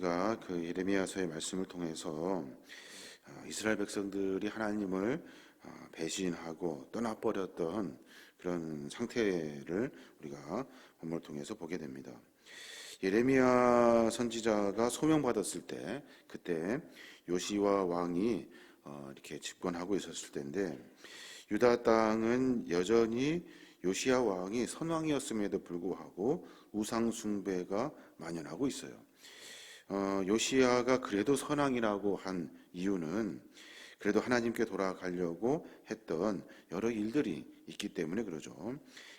우리가 그 예레미야서의 말씀을 통해서 이스라엘 백성들이 하나님을 배신하고 떠나버렸던 그런 상태를 우리가 본문을 통해서 보게 됩니다. 예레미야 선지자가 소명받았을 때, 그때 요시야 왕이 이렇게 집권하고 있었을 때인데, 유다 땅은 여전히 요시야 왕이 선왕이었음에도 불구하고 우상 숭배가 만연하고 있어요. 요시야가 그래도 선왕이라고 한 이유는 그래도 하나님께 돌아가려고 했던 여러 일들이 있기 때문에 그러죠.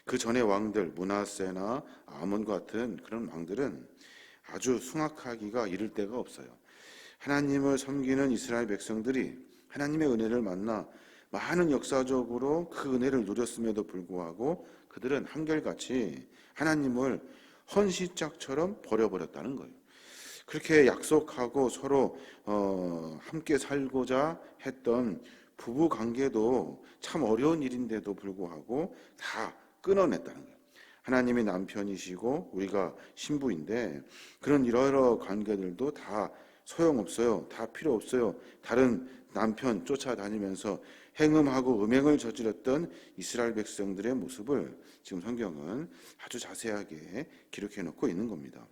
그 전에 왕들, 므낫세나 아몬 같은 그런 왕들은 아주 숭악하기가 이를 데가 없어요. 하나님을 섬기는 이스라엘 백성들이 하나님의 은혜를 만나 많은 역사적으로 그 은혜를 누렸음에도 불구하고 그들은 한결같이 하나님을 헌시짝처럼 버려버렸다는 거예요. 그렇게 약속하고 서로 함께 살고자 했던 부부 관계도 참 어려운 일인데도 불구하고 다 끊어냈다는 거예요. 하나님이 남편이시고 우리가 신부인데 그런 여러 관계들도 다 소용없어요. 다 필요 없어요. 다른 남편 쫓아다니면서 행음하고 음행을 저질렀던 이스라엘 백성들의 모습을 지금 성경은 아주 자세하게 기록해 놓고 있는 겁니다.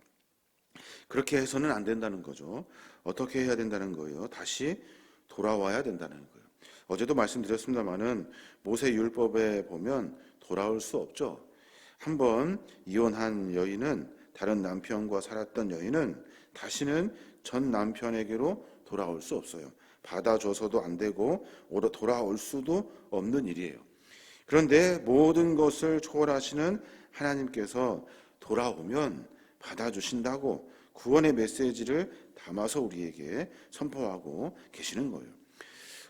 그렇게 해서는 안 된다는 거죠. 어떻게 해야 된다는 거예요? 다시 돌아와야 된다는 거예요. 어제도 말씀드렸습니다마는 모세 율법에 보면 돌아올 수 없죠. 한번 이혼한 여인은, 다른 남편과 살았던 여인은 다시는 전 남편에게로 돌아올 수 없어요. 받아줘서도 안 되고 돌아올 수도 없는 일이에요. 그런데 모든 것을 초월하시는 하나님께서 돌아오면 받아주신다고 구원의 메시지를 담아서 우리에게 선포하고 계시는 거예요.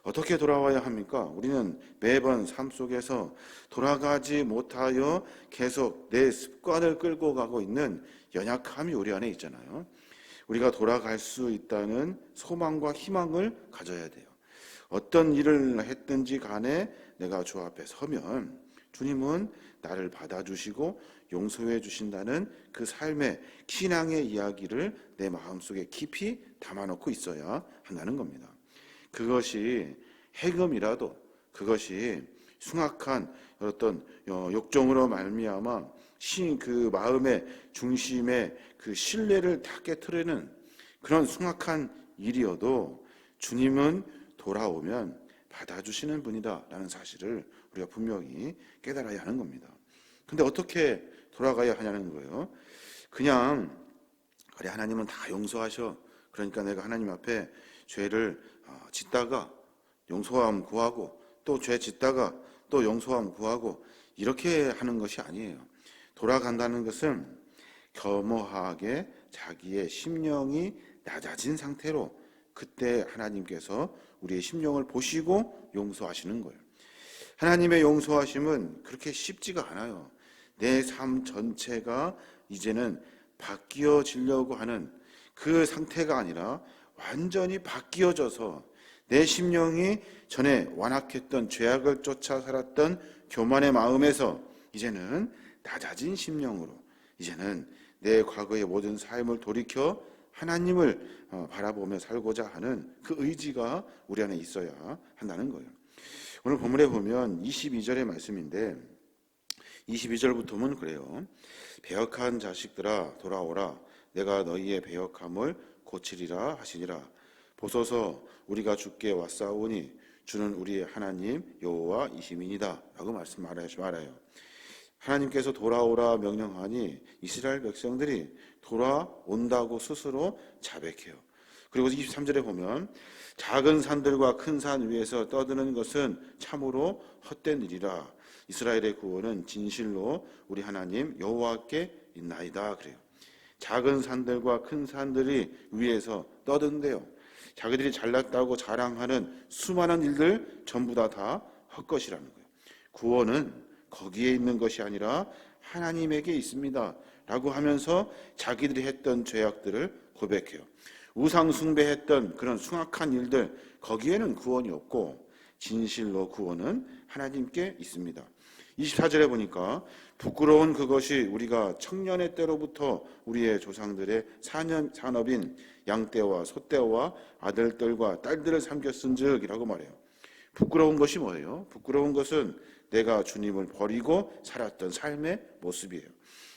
어떻게 돌아와야 합니까? 우리는 매번 삶 속에서 돌아가지 못하여 계속 내 습관을 끌고 가고 있는 연약함이 우리 안에 있잖아요. 우리가 돌아갈 수 있다는 소망과 희망을 가져야 돼요. 어떤 일을 했든지 간에 내가 주 앞에 서면 주님은 나를 받아주시고 용서해 주신다는 그 삶의 신앙의 이야기를 내 마음속에 깊이 담아놓고 있어야 한다는 겁니다. 그것이 해금이라도, 그것이 숭악한 어떤 욕정으로 말미암아 그 마음의 중심에 그 신뢰를 다 깨트리는 그런 숭악한 일이어도 주님은 돌아오면 받아주시는 분이다라는 사실을 우리가 분명히 깨달아야 하는 겁니다. 근데 어떻게 돌아가야 하냐는 거예요. 그냥 그래 하나님은 다 용서하셔. 그러니까 내가 하나님 앞에 죄를 짓다가 용서함 구하고 또 죄 짓다가 또 용서함 구하고 이렇게 하는 것이 아니에요. 돌아간다는 것은 겸허하게 자기의 심령이 낮아진 상태로 그때 하나님께서 우리의 심령을 보시고 용서하시는 거예요. 하나님의 용서하심은 그렇게 쉽지가 않아요. 내 삶 전체가 이제는 바뀌어지려고 하는 그 상태가 아니라 완전히 바뀌어져서 내 심령이 전에 완악했던 죄악을 쫓아 살았던 교만의 마음에서 이제는 낮아진 심령으로 이제는 내 과거의 모든 삶을 돌이켜 하나님을 바라보며 살고자 하는 그 의지가 우리 안에 있어야 한다는 거예요. 오늘 본문에 보면 22절의 말씀인데 22절부터는 그래요. 배역한 자식들아 돌아오라. 내가 너희의 배역함을 고치리라 하시니라. 보소서 우리가 주께 왔사오니 주는 우리의 하나님 여호와이시니이다 라고 말해요. 하나님께서 돌아오라 명령하니 이스라엘 백성들이 돌아온다고 스스로 자백해요. 그리고 23절에 보면 작은 산들과 큰 산 위에서 떠드는 것은 참으로 헛된 일이라. 이스라엘의 구원은 진실로 우리 하나님 여호와께 있나이다 그래요. 작은 산들과 큰 산들이 위에서 떠든대요. 자기들이 잘났다고 자랑하는 수많은 일들 전부 다 헛것이라는 거예요. 구원은 거기에 있는 것이 아니라 하나님에게 있습니다 라고 하면서 자기들이 했던 죄악들을 고백해요. 우상 숭배했던 그런 숭악한 일들 거기에는 구원이 없고 진실로 구원은 하나님께 있습니다. 24절에 보니까 부끄러운 그것이 우리가 청년의 때로부터 우리의 조상들의 산업인 양떼와 소떼와 아들들과 딸들을 삼켰은즉이라고 말해요. 부끄러운 것이 뭐예요? 부끄러운 것은 내가 주님을 버리고 살았던 삶의 모습이에요.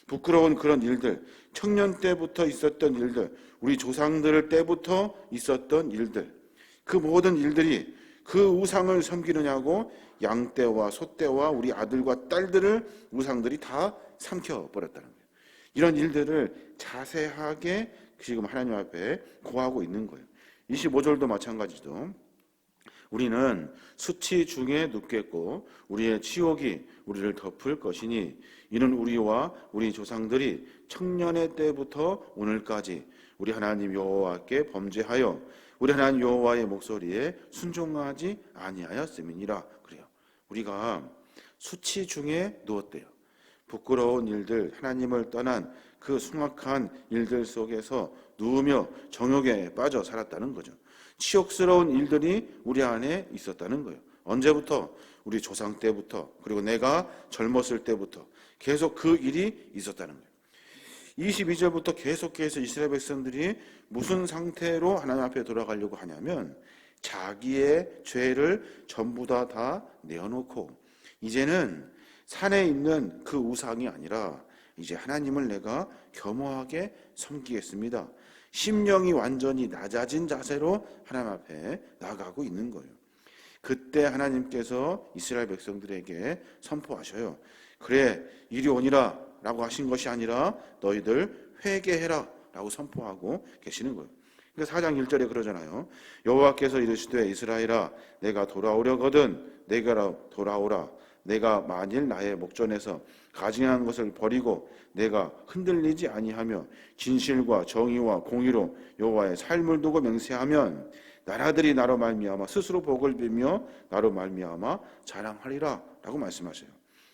부끄러운 그런 일들, 청년 때부터 있었던 일들, 우리 조상들 때부터 있었던 일들, 그 모든 일들이 그 우상을 섬기느냐고 양떼와 소떼와 우리 아들과 딸들을 우상들이 다 삼켜버렸다는 거예요. 이런 일들을 자세하게 지금 하나님 앞에 고하고 있는 거예요. 25절도 마찬가지죠. 우리는 수치 중에 눕겠고 우리의 치욕이 우리를 덮을 것이니 이는 우리와 우리 조상들이 청년의 때부터 오늘까지 우리 하나님 여호와께 범죄하여 우리 하나님 여호와의 목소리에 순종하지 아니하였음이니라. 그래요. 우리가 수치 중에 누웠대요. 부끄러운 일들, 하나님을 떠난 그 숭악한 일들 속에서 누우며 정욕에 빠져 살았다는 거죠. 치욕스러운 일들이 우리 안에 있었다는 거예요. 언제부터? 우리 조상 때부터, 그리고 내가 젊었을 때부터 계속 그 일이 있었다는 거예요. 22절부터 계속해서 이스라엘 백성들이 무슨 상태로 하나님 앞에 돌아가려고 하냐면 자기의 죄를 전부 다 내어놓고 이제는 산에 있는 그 우상이 아니라 이제 하나님을 내가 겸허하게 섬기겠습니다. 심령이 완전히 낮아진 자세로 하나님 앞에 나아가고 있는 거예요. 그때 하나님께서 이스라엘 백성들에게 선포하셔요. 그래, 이리 오니라 라고 하신 것이 아니라 너희들 회개해라 라고 선포하고 계시는 거예요. 그러니까 4장 1절에 그러잖아요. 여호와께서 이르시되 이스라엘아 내가 돌아오려거든 내가 돌아오라. 내가 만일 나의 목전에서 가증한 것을 버리고 내가 흔들리지 아니하며 진실과 정의와 공의로 여호와의 삶을 두고 맹세하면 나라들이 나로 말미암아 스스로 복을 빌며 나로 말미암아 자랑하리라 라고 말씀하셔요.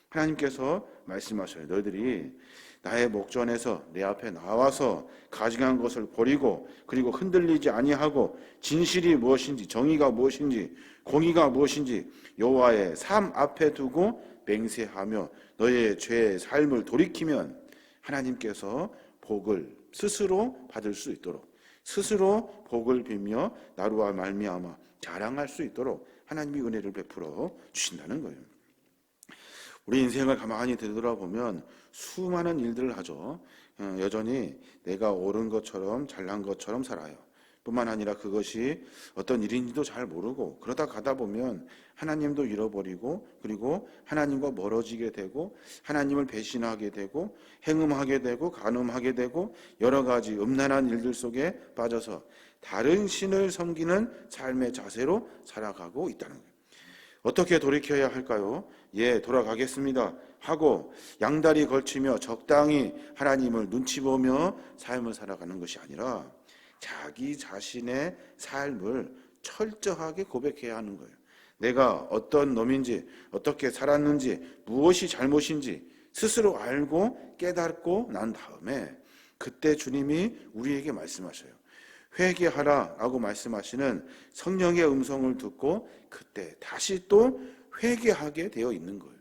하나님께서 말씀하셔요. 너희들이 나의 목전에서 내 앞에 나와서 가증한 것을 버리고 그리고 흔들리지 아니하고 진실이 무엇인지 정의가 무엇인지 공의가 무엇인지 여호와의 삶 앞에 두고 맹세하며 너의 죄의 삶을 돌이키면 하나님께서 복을 스스로 받을 수 있도록 스스로 복을 빌며 나로와 말미암아 자랑할 수 있도록 하나님이 은혜를 베풀어 주신다는 거예요. 우리 인생을 가만히 되돌아보면 수많은 일들을 하죠. 여전히 내가 옳은 것처럼 잘난 것처럼 살아요. 뿐만 아니라 그것이 어떤 일인지도 잘 모르고 그러다 가다 보면 하나님도 잃어버리고 그리고 하나님과 멀어지게 되고 하나님을 배신하게 되고 행음하게 되고 간음하게 되고 여러 가지 음란한 일들 속에 빠져서 다른 신을 섬기는 삶의 자세로 살아가고 있다는 거예요. 어떻게 돌이켜야 할까요? 예, 돌아가겠습니다 하고 양다리 걸치며 적당히 하나님을 눈치 보며 삶을 살아가는 것이 아니라 자기 자신의 삶을 철저하게 고백해야 하는 거예요. 내가 어떤 놈인지 어떻게 살았는지 무엇이 잘못인지 스스로 알고 깨닫고 난 다음에 그때 주님이 우리에게 말씀하셔요. 회개하라 라고 말씀하시는 성령의 음성을 듣고 그때 다시 또 회개하게 되어 있는 거예요.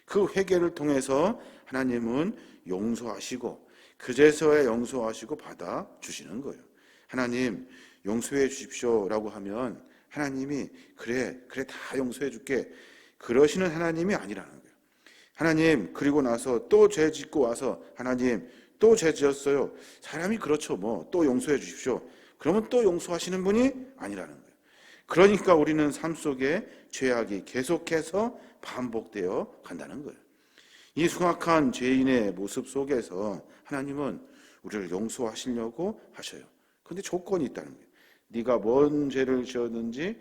그 회개를 통해서 하나님은 용서하시고 그제서야 용서하시고 받아주시는 거예요. 하나님 용서해 주십시오 라고 하면 하나님이 그래 다 용서해 줄게 그러시는 하나님이 아니라는 거예요. 하나님 그리고 나서 또 죄 짓고 와서 하나님 또 죄 지었어요. 사람이 그렇죠 뭐 또 용서해 주십시오. 그러면 또 용서하시는 분이 아니라는 거예요. 그러니까 우리는 삶 속에 죄악이 계속해서 반복되어 간다는 거예요. 이 숭악한 죄인의 모습 속에서 하나님은 우리를 용서하시려고 하셔요. 그런데 조건이 있다는 거예요. 네가 뭔 죄를 지었는지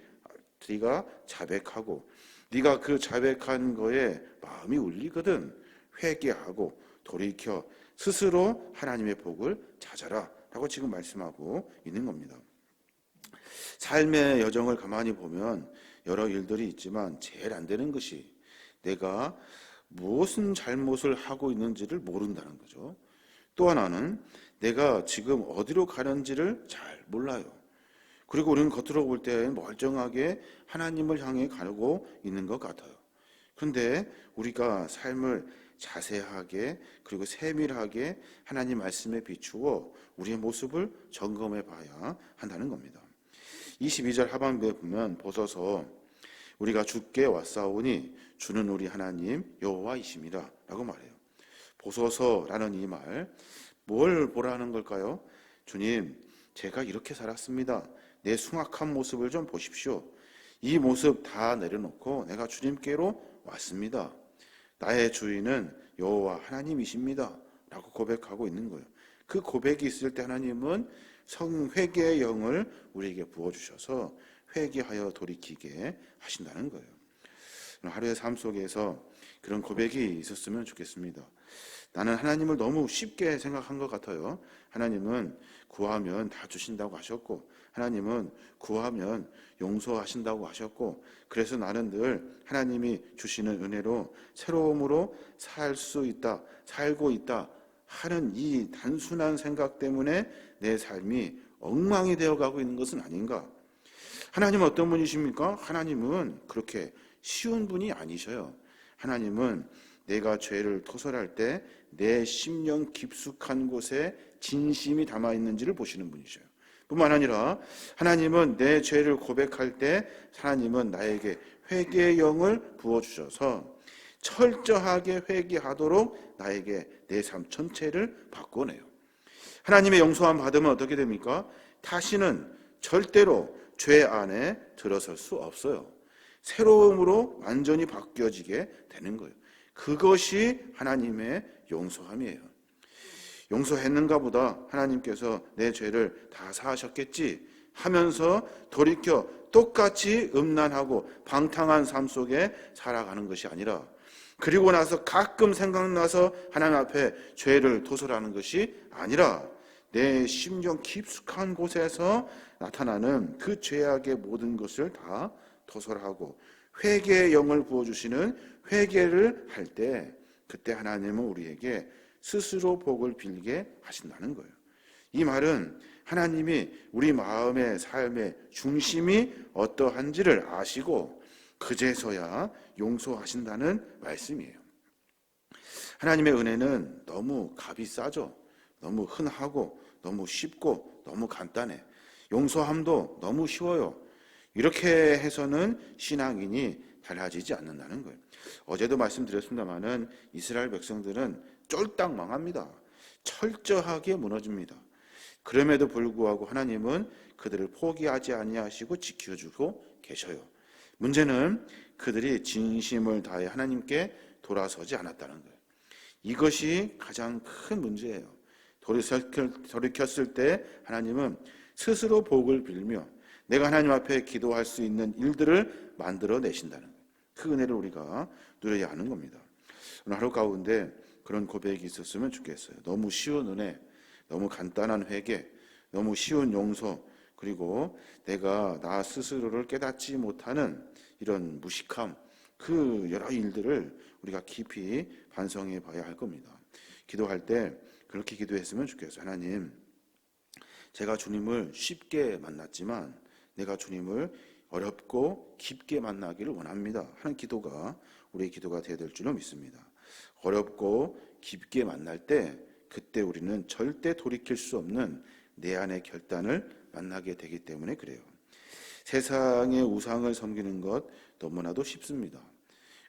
네가 자백하고 네가 그 자백한 거에 마음이 울리거든 회개하고 돌이켜 스스로 하나님의 복을 찾아라 라고 지금 말씀하고 있는 겁니다. 삶의 여정을 가만히 보면 여러 일들이 있지만 제일 안 되는 것이 내가 무슨 잘못을 하고 있는지를 모른다는 거죠. 또 하나는 내가 지금 어디로 가는지를 잘 몰라요. 그리고 우리는 겉으로 볼 때 멀쩡하게 하나님을 향해 가고 있는 것 같아요. 그런데 우리가 삶을 자세하게 그리고 세밀하게 하나님 말씀에 비추어 우리의 모습을 점검해 봐야 한다는 겁니다. 22절 하반부에 보면 보소서 우리가 주께 왔사오니 주는 우리 하나님 여호와이심이라 라고 말해요. 보소서라는 이 말, 뭘 보라는 걸까요? 주님, 제가 이렇게 살았습니다. 내 숭악한 모습을 좀 보십시오. 이 모습 다 내려놓고 내가 주님께로 왔습니다. 나의 주인은 여호와 하나님이십니다 라고 고백하고 있는 거예요. 그 고백이 있을 때 하나님은 회개의 영을 우리에게 부어주셔서 회개하여 돌이키게 하신다는 거예요. 하루의 삶 속에서 그런 고백이 있었으면 좋겠습니다. 나는 하나님을 너무 쉽게 생각한 것 같아요. 하나님은 구하면 다 주신다고 하셨고, 하나님은 구하면 용서하신다고 하셨고, 그래서 나는 늘 하나님이 주시는 은혜로 새로움으로 살 수 있다, 살고 있다 하는 이 단순한 생각 때문에 내 삶이 엉망이 되어가고 있는 것은 아닌가? 하나님은 어떤 분이십니까? 하나님은 그렇게 쉬운 분이 아니셔요. 하나님은 내가 죄를 토설할 때 내 심령 깊숙한 곳에 진심이 담아 있는지를 보시는 분이셔요. 뿐만 아니라 하나님은 내 죄를 고백할 때 하나님은 나에게 회개의 영을 부어주셔서 철저하게 회개하도록 나에게 내 삶 전체를 바꿔내요. 하나님의 용서함 받으면 어떻게 됩니까? 다시는 절대로 죄 안에 들어설 수 없어요. 새로움으로 완전히 바뀌어지게 되는 거예요. 그것이 하나님의 용서함이에요. 용서했는가 보다 하나님께서 내 죄를 다 사하셨겠지 하면서 돌이켜 똑같이 음란하고 방탕한 삶 속에 살아가는 것이 아니라, 그리고 나서 가끔 생각나서 하나님 앞에 죄를 토설하는 것이 아니라 내 심령 깊숙한 곳에서 나타나는 그 죄악의 모든 것을 다 토설하고 회개의 영을 부어주시는 회개를 할 때, 그때 하나님은 우리에게 스스로 복을 빌게 하신다는 거예요. 이 말은 하나님이 우리 마음의 삶의 중심이 어떠한지를 아시고 그제서야 용서하신다는 말씀이에요. 하나님의 은혜는 너무 값이 싸죠. 너무 흔하고 너무 쉽고 너무 간단해. 용서함도 너무 쉬워요. 이렇게 해서는 신앙인이 달라지지 않는다는 거예요. 어제도 말씀드렸습니다마는 이스라엘 백성들은 쫄딱 망합니다. 철저하게 무너집니다. 그럼에도 불구하고 하나님은 그들을 포기하지 아니하시고 지켜주고 계셔요. 문제는 그들이 진심을 다해 하나님께 돌아서지 않았다는 거예요. 이것이 가장 큰 문제예요. 돌이켰을 때 하나님은 스스로 복을 빌며 내가 하나님 앞에 기도할 수 있는 일들을 만들어내신다는 거예요. 그 은혜를 우리가 누려야 하는 겁니다. 오늘 하루 가운데 그런 고백이 있었으면 좋겠어요. 너무 쉬운 은혜, 너무 간단한 회개, 너무 쉬운 용서, 그리고 내가 나 스스로를 깨닫지 못하는 이런 무식함, 그 여러 일들을 우리가 깊이 반성해 봐야 할 겁니다. 기도할 때 그렇게 기도했으면 좋겠어요. 하나님, 제가 주님을 쉽게 만났지만 내가 주님을 어렵고 깊게 만나기를 원합니다 하는 기도가 우리의 기도가 되어야 될 줄로 믿습니다. 어렵고 깊게 만날 때 그때 우리는 절대 돌이킬 수 없는 내 안의 결단을 만나게 되기 때문에 그래요. 세상의 우상을 섬기는 것 너무나도 쉽습니다.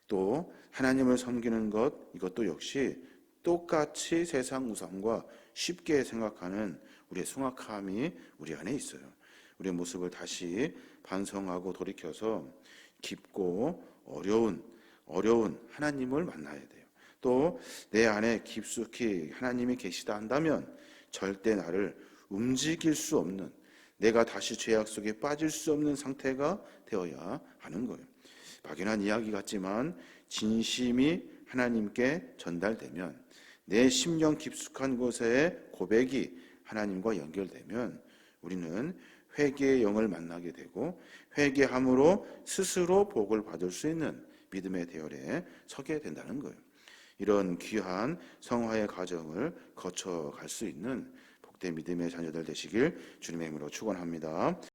또 하나님을 섬기는 것, 이것도 역시 똑같이 세상 우상과 쉽게 생각하는 우리의 숭악함이 우리 안에 있어요. 우리의 모습을 다시 반성하고 돌이켜서 깊고 어려운 하나님을 만나야 돼요. 또 내 안에 깊숙이 하나님이 계시다 한다면 절대 나를 움직일 수 없는, 내가 다시 죄악 속에 빠질 수 없는 상태가 되어야 하는 거예요. 막연한 이야기 같지만 진심이 하나님께 전달되면, 내 심령 깊숙한 곳에 고백이 하나님과 연결되면 우리는 회개의 영을 만나게 되고 회개함으로 스스로 복을 받을 수 있는 믿음의 대열에 서게 된다는 거예요. 이런 귀한 성화의 과정을 거쳐갈 수 있는 복된 믿음의 자녀들 되시길 주님의 이름으로 축원합니다.